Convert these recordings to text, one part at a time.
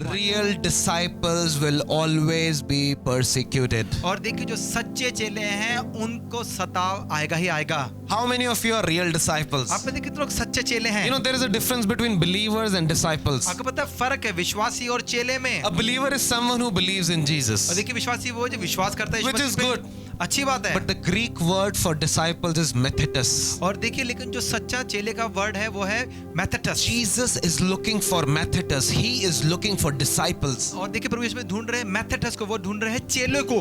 Real disciples will always be persecuted. और देखिए जो सच्चे चेले हैं उनको सताव आएगा ही आएगा। How many of you are real disciples? आप में देखिए कितने लोग सच्चे चेले हैं। You know, there is a difference between believers and disciples. आपको पता है फर्क है विश्वासी और चेले में। A believer is someone who believes in और Jesus. देखिए विश्वासी वो है जो विश्वास करता है यीशु Which is मसीह पे। good. अच्छी बात है। But the Greek word for disciples is methetus. और देखिए लेकिन जो सच्चा चेले का वर्ड है वो है मेथेटस। Jesus is looking for methetus. He is looking for disciples. और देखिए प्रभु यीशु ढूंढ रहे हैं मेथेटस को, वो ढूंढ रहे हैं चेले को।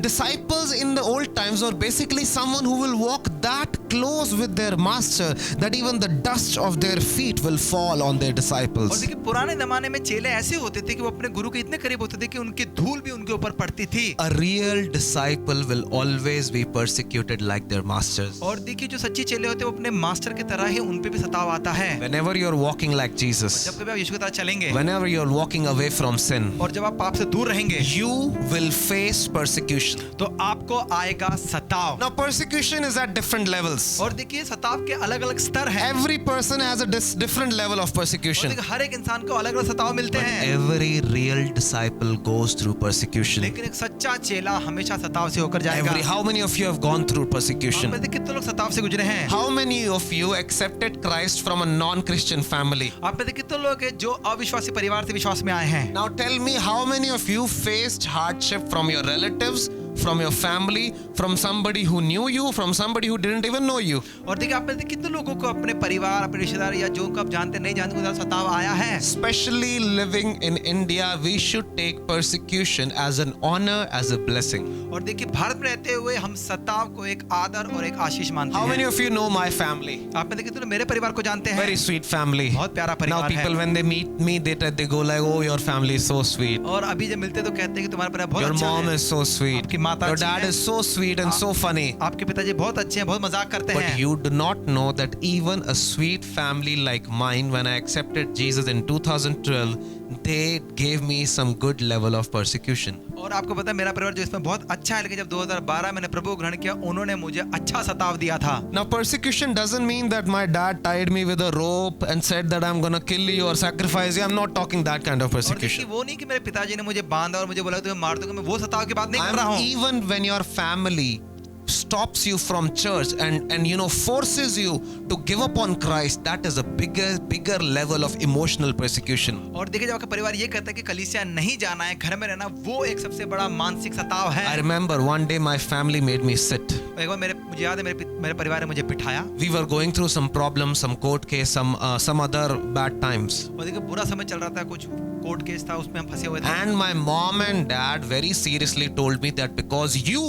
Disciples in the old times were basically someone who will walk that close with their master that even the dust of their feet will fall on their और disciples. देखिए पुराने जमाने में चेले ऐसे होते थे कि वो अपने गुरु के इतने करीब होते थे कि उनकी धूल भी उनके ऊपर पड़ती थी। A real disciple will always be persecuted like their masters. और देखिए जो सच्ची चेले होते हैं वो अपने मास्टर की तरह ही उन पे भी सताव आता है। Whenever you're walking like Jesus, जब कभी आप यीशु की तरह चलेंगे whenever you're walking away from sin, और जब आप पाप से दूर रहेंगे you will face persecution. तो आपको आएगा सताव। Now, persecution is at different levels. और देखिए सताव के अलग अलग स्तर हैं। Every person has a different level of और persecution. देखिए हर एक इंसान को अलग अलग सताव मिलते हैं। Every real disciple goes through persecution. लेकिन एक सच्चा चेला हमेशा सताव से होकर जाएगा। How many of you have gone through आप persecution? में से कितने लोग सताव से गुजरे हैं? How many of you accepted Christ from a non-Christian family? आप में से कितने लोग हैं जो अविश्वासी परिवार से विश्वास में आए हैं? Now tell me, how many of you faced hardship from your relatives, from your family, from somebody who knew you, from somebody who didn't even know you? और देखिए आप में से कितने लोगों को अपने परिवार, अपने रिश्तेदार या जो को आप जानते नहीं जानते उनका सताव आया है? Especially living in India, we should take persecution as an honor, as a blessing. और देखिए भारत में रहते हुए हम सताव को एक आदर और एक आशीष मानते How many हैं। of you know my family? आप में से कितने लोग मेरे परिवार को जानते हैं? Very sweet family. बहुत प्यारा Now परिवार people है। when they meet me, they go like, oh, your family is so sweet. और अभी जब मिलते हैं तो कहते हैं कि तुम्हारा परिवार बहुत Your अच्छा mom है। is so sweet. आपकी माता Your अच्छी dad है। is so sweet and so funny. आपके पिताजी बहुत अच्छे हैं, बहुत मजाक करते But हैं। you do not know that even a sweet family like mine, when I accepted Jesus in 2012, they gave me some good level of persecution. और आपको पता है मेरा परिवार जो इसमें बहुत अच्छा है, लेकिन जब 2012 मैंने प्रभु को ग्रहण किया उन्होंने मुझे अच्छा सताव दिया था। Now persecution doesn't mean that my dad tied me with a rope and said that I'm gonna kill you or sacrifice you. I'm not talking that kind of और देखिए persecution. वो नहीं कि मेरे पिताजी ने मुझे बांधा और मुझे बोला तुम्हें मार दूंगा, मैं वो सताव की बात नहीं कर रहा हूँ। Even when your family stops you from church and you know forces you to give up on Christ, that is a bigger level of emotional persecution. और देखिए जब आपका परिवार ये कहता है कि कलीसिया नहीं जाना है, घर में रहना, वो एक सबसे बड़ा मानसिक सताव है। I remember one day my family made me sit. एक बार मुझे याद है मेरे परिवार ने मुझे बिठाया। We were going through some problems, some court case, some other bad times. और देखिए बुरा समय चल रहा था, कुछ कोर्ट केस था, उसमें हम फंसे हुए थे। And my mom and dad very seriously told me that because you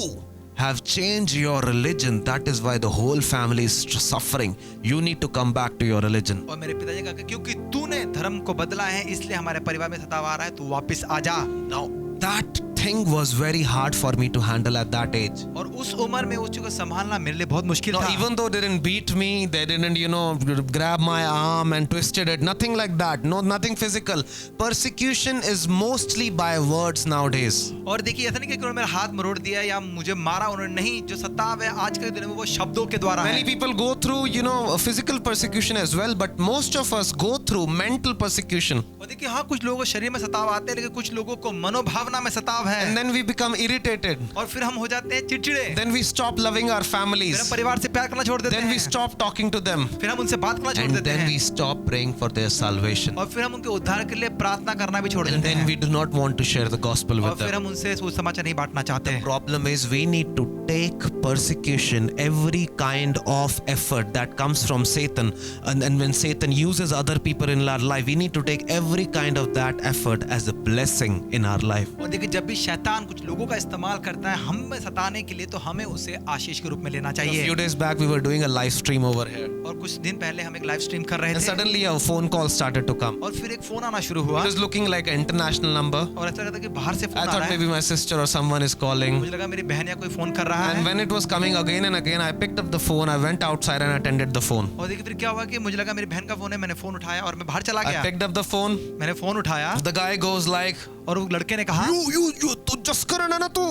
have changed your religion, that is why the whole family is suffering. You need to come back to your religion. और मेरे पिताजी ने कहा क्योंकि तूने धर्म को बदला है इसलिए हमारे परिवार में सताव आ रहा है, तू वापस आ जा। Now that thing was very hard for me to handle at that age. और उस उम्र में उस चीज को संभालना मेरे लिए बहुत मुश्किल Now, था। even though they didn't beat me, they didn't, you know, grab my arm and twisted it, nothing like that. No, nothing physical. Persecution is mostly by words nowadays. और देखिए ऐसा नहीं कि उन्होंने मेरा हाथ मरोड़ दिया या मुझे मारा उन्होंने, नहीं, जो सताव है आज के दिन में वो शब्दों के द्वारा Many है। people go through, you know, physical persecution as well, but most of us go through mental persecution. और देखिए हाँ कुछ लोगों को शरीर में सताव आते हैं, लेकिन कुछ लोगों को मनोभावना में सताव है। And then we become irritated. और फिर हम हो जाते हैं चिड़चिड़े। Then we stop loving our फिर families. हम परिवार से प्यार करना छोड़ देते Then we हैं। stop talking to them. फिर हम उनसे बात करना छोड़ And देते then we हैं। stop praying for their salvation. और फिर हम उनके उद्धार के लिए प्रार्थना करना भी छोड़ And देते then हैं। we do not want to share the gospel और with फिर them. हम उनसे सुसमाचार नहीं बांटना चाहते हैं। Problem is we need to take persecution, every kind of effort that comes from Satan, and when Satan uses other people in our life, we need to take every kind of that effort as a blessing in our life. और देखिए जब भी शैतान कुछ लोगों का इस्तेमाल करता है हम में सताने के लिए, तो हमें उसे आशीष के रूप में लेना A चाहिए। few days back we were doing a live stream over here, और कुछ दिन पहले हम एक लाइव स्ट्रीम कर रहे and थे suddenly a phone call started to come. और फिर एक फोन आना शुरू हुआ It was looking like an international number. और ऐसा लगा कि बाहर से I फोन आ thought रहा है। maybe my sister or someone is calling. मुझे लगा मेरी बहन या कोई फोन कर रहा And है। when it was coming again and again, I picked up the phone, I went outside and attended the phone. और देखिए फिर क्या हुआ कि मुझे लगा मेरी बहन का फोन है, मैंने फोन उठाया और मैं बाहर चला I गया। picked up the phone, मैंने फोन उठाया the guy goes like, और वो लड़के ने कहा you तू जस्करण है ना तू.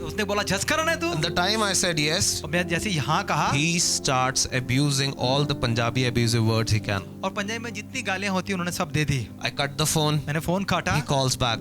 उसने बोला झसकरण है तू. The time I said yes, और मैं जैसे यहाँ कहा, he starts abusing all the Punjabi abusive words he can. और पंजाबी में जितनी गालियाँ होती उन्होंने सब दे दी. I cut the phone. मैंने फोन काटा. He calls back.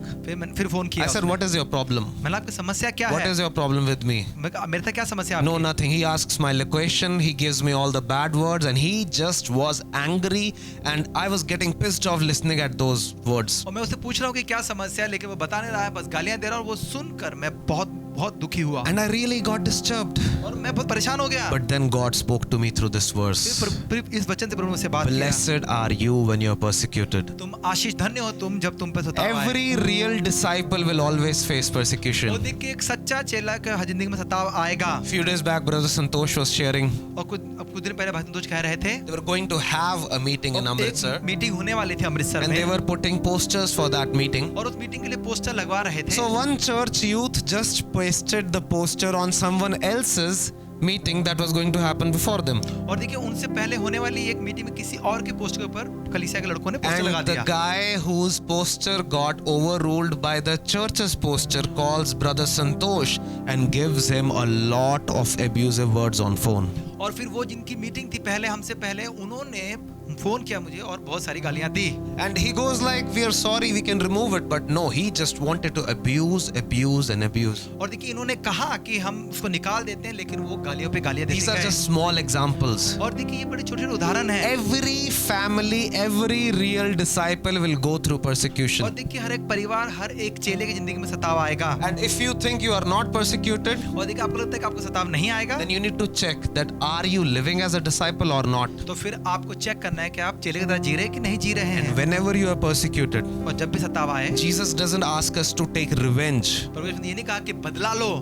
फिर फोन किया. I said, what is your problem? मैंने आपकी समस्या क्या What है? is your problem with me? मेरे साथ क्या समस्या है No, आपकी? nothing. He asks my location. He gives me all the bad words, and he just was angry, and I was getting pissed off listening at those words. और मैं उससे पूछ रहा हूँ कि क्या समस्या है, लेकिन वो बता नहीं रहा है, बस गालियाँ दे रहा है. और वो सुनकर मैं बहुत दुखी हुआ. And I really got disturbed. और मैं बहुत परेशान हो गया. But then God spoke to me through this verse. फिर इस वचन से प्रभु मुझसे बात किया. Blessed are you when you're persecuted. तुम आशीष धन्य हो तुम जब तुम पे सताव आए. Every real disciple will always face वो persecution. देखिए एक सच्चा चेला का जिंदगी में सताव आएगा. Few days back, Brother Santosh was sharing. और कुछ दिन पहले भाई संतोष कह रहे थे, They were going to have a meeting in Amritsar, meeting होने वाली थी अमृतसर and they में. were putting posters for that meeting. और उस मीटिंग के लिए पोस्टर लगवा रहे थे. So one church youth just pasted the poster on someone else's meeting that was going to happen before them. और देखिए उनसे पहले होने वाली एक मीटिंग में किसी और के पोस्ट के ऊपर कलीसिया के लड़कों ने पोस्टर लगा And the दिया. guy whose poster got overruled by the church's poster calls Brother Santosh and gives him a lot of abusive words on phone. और फिर वो जिनकी मीटिंग थी पहले हमसे पहले, उन्होंने फोन किया मुझे और बहुत सारी गालियां दी. And he goes like, we are sorry, we can remove it. But no, he just wanted to abuse and abuse. और देखिए इन्होंने कहा कि हम उसको निकाल देते हैं, लेकिन वो गालियों पे गालियां देते These are गए. just small examples. और देखिए ये बड़े छोटे उदाहरण हैं. Every family, every real disciple will go through और persecution. देखिए हर एक परिवार, हर एक चेले की जिंदगी में सताव आएगा. And if you think you are not persecuted, और देखिए आपको लगता है कि आपको सताव नहीं आएगा, then you need to check that are you living as a disciple or not. तो फिर आपको चेक करना है कि आप चेले की तरह जी रहे हैं कि नहीं जी रहे हैं. Whenever you are persecuted, और जब भी सताव आए, Jesus doesn't ask us to take revenge. परमेश्वर ने ये नहीं कहा कि बदला लो.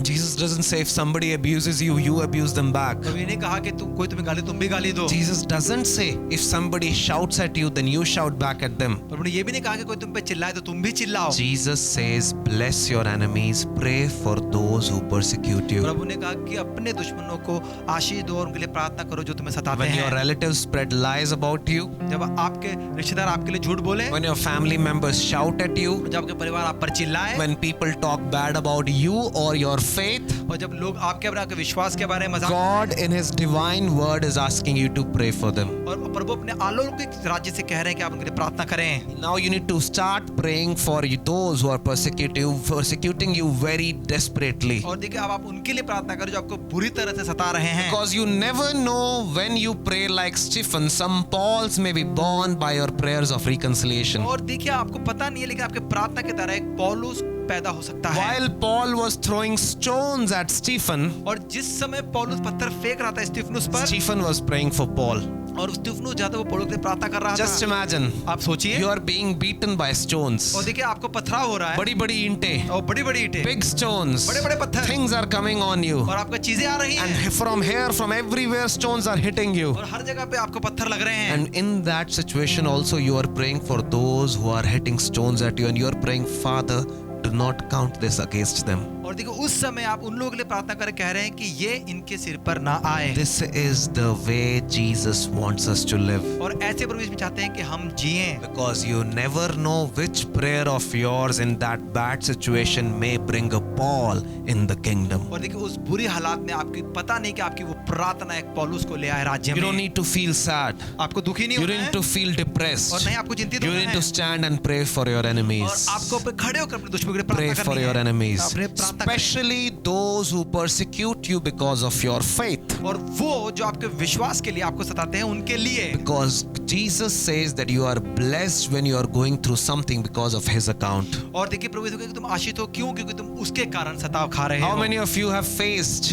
Jesus doesn't say if somebody abuses you, you abuse them back. कभी नहीं कहा कि तुम कोई तुम्हें गाली तुम भी गाली दो. Jesus doesn't say if somebody shouts at you, then you shout back at them. प्रभु ने ये भी नहीं कहा कि कोई तुम पे चिल्लाए तो तुम भी चिल्लाओ. Jesus says, bless your enemies, pray for those who persecute you. प्रभु ने कहा कि अपने दुश्मनों को आशीष दो और उनके लिए प्रार्थना करो जो तुम्हें सताते When your हैं. relatives spread lies about you, जब आपके रिश्तेदार आपके लिए झूठ बोले, when your family members shout at you, जब आपके परिवार आप पर चिल्लाए, when people talk bad about you or your faith, और जब लोग आपके अपने विश्वास के बारे में मजाक, God in His divine word is asking you to pray for them. और प्रभु अपने अलौकिक राज्य से कह रहे हैं कि आप उनके लिए प्रार्थना करें. Now you need to start praying for those who are persecuting you very desperately. और देखिए अब आप उनके लिए प्रार्थना करें जो आपको बुरी तरह से सता रहे हैं. Because you never know when you pray like Stephen, some Pauls may be born by your prayers of reconciliation. और देखिए आपको पता नहीं है, लेकिन आपके प्रार्थना के द्वारा एक पौलुस पैदा हो सकता है. While Paul was throwing stones at Stephen, और जिस समय पौलुस पत्थर फेंक रहा था स्टीफनुस पर, Stephen was praying for Paul. और स्टीफनुस जाता वो पौलुस के लिए प्रार्थना कर रहा Just था. imagine, आप सोचिए, you are being beaten by stones. और देखिए आपको पथराव हो रहा है, बड़ी बड़ी ईंटें, और बड़ी बड़ी ईंटें, big stones, बड़े बड़े पत्थर, things are coming on you. और आपको चीजें आ रही हैं, And from here, from everywhere, stones are hitting you. और हर जगह पे आपको पत्थर लग रहे हैं. And in that situation also you are praying for those who are hitting stones at you, and you are praying, Father, do not count this against them. और देखो उस समय आप उन लोगों के लिए प्रार्थना कर कह रहे हैं कि ये इनके सिर पर ना आए. This is the way Jesus wants us to live. और ऐसे परमेश्वर चाहते हैं कि हम जिएं. Because you never know which prayer of yours in that bad situation may bring a Paul in the kingdom. और देखिए उस बुरी हालात में आपकी पता नहीं कि आपकी वो प्रार्थना एक पौलुस को ले आए राज्य You में. don't need to feel sad. आपको दुखी नहीं You होना don't need है, to feel depressed. और नहीं आपको चिंतित You होना need है, to stand and pray for your और enemies. आपको पे खड़े होकर अपने दुश्मनों के लिए Pray प्रार्थना for करनी your है. enemies, अपने प्रार्थना करें. especially those who persecute you because of your faith. और वो जो आपके विश्वास के लिए आपको सताते हैं उनके लिए. Because Jesus says that you are blessed when you are going through something because of His account. और देखिए प्रभु यीशु कहते हैं कि तुम आशीष हो, क्यों? क्योंकि तुम उसके कारण सताव खा रहे How हो. many of you have faced,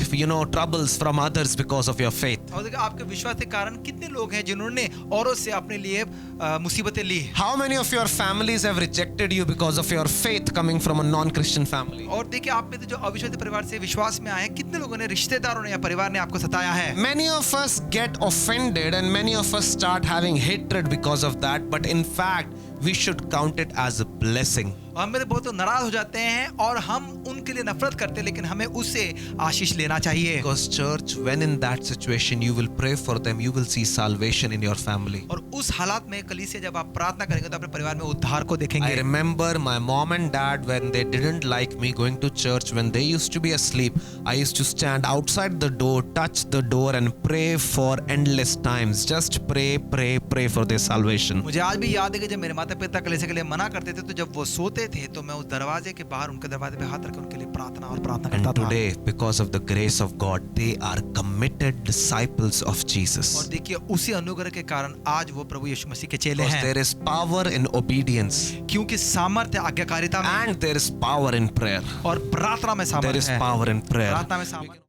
troubles from others because of your faith? और देखिए आपके विश्वास के कारण कितने लोग हैं जिन्होंने औरों से अपने लिए मुसीबतें ली. How many of your families have rejected you because of your faith coming from a non-Christian family? और देखिए आप में से जो अविश्वासी परिवार से विश्वास में आए हैं, कितने लोगों ने, रिश्तेदारों ने या परिवार ने आपको सताया है. Many of us get offended and many of us start having hatred because of that, but in fact we should count it as a blessing. और हम में से बहुत लोग नाराज हो जाते हैं और हम उनके लिए नफरत करते हैं, लेकिन हमें उससे आशीष लेना चाहिए। Because church, when in that situation you will pray for them, you will see salvation in your family. और उस हालात में कलीसिया जब आप प्रार्थना करेंगे तो अपने परिवार में उद्धार को देखेंगे। I remember my mom and dad when they didn't like me going to church, when they used to be asleep, I used to stand outside the door, touch the door and pray for endless times. Just pray for their salvation. मुझे आज भी याद है कि जब मेरे माता पिता कलीसिया के लिए मना करते थे, तो जब वो सोते थे तो मैं उस दरवाजे के बाहर उनके दरवाजे पे हाथ रख के उनके लिए प्रार्थना करता And था। today, because of the grace of God, they are committed disciples of और Jesus. देखिए उसी अनुग्रह के कारण आज वो प्रभु यीशु मसीह के चेले Because हैं, there is power in obedience क्योंकि सामर्थ्य आज्ञाकारिता में and there is power in prayer. और प्रार्थना में There सामर्थ्य is है। power in prayer. प्रार्थना में सामर्थ्य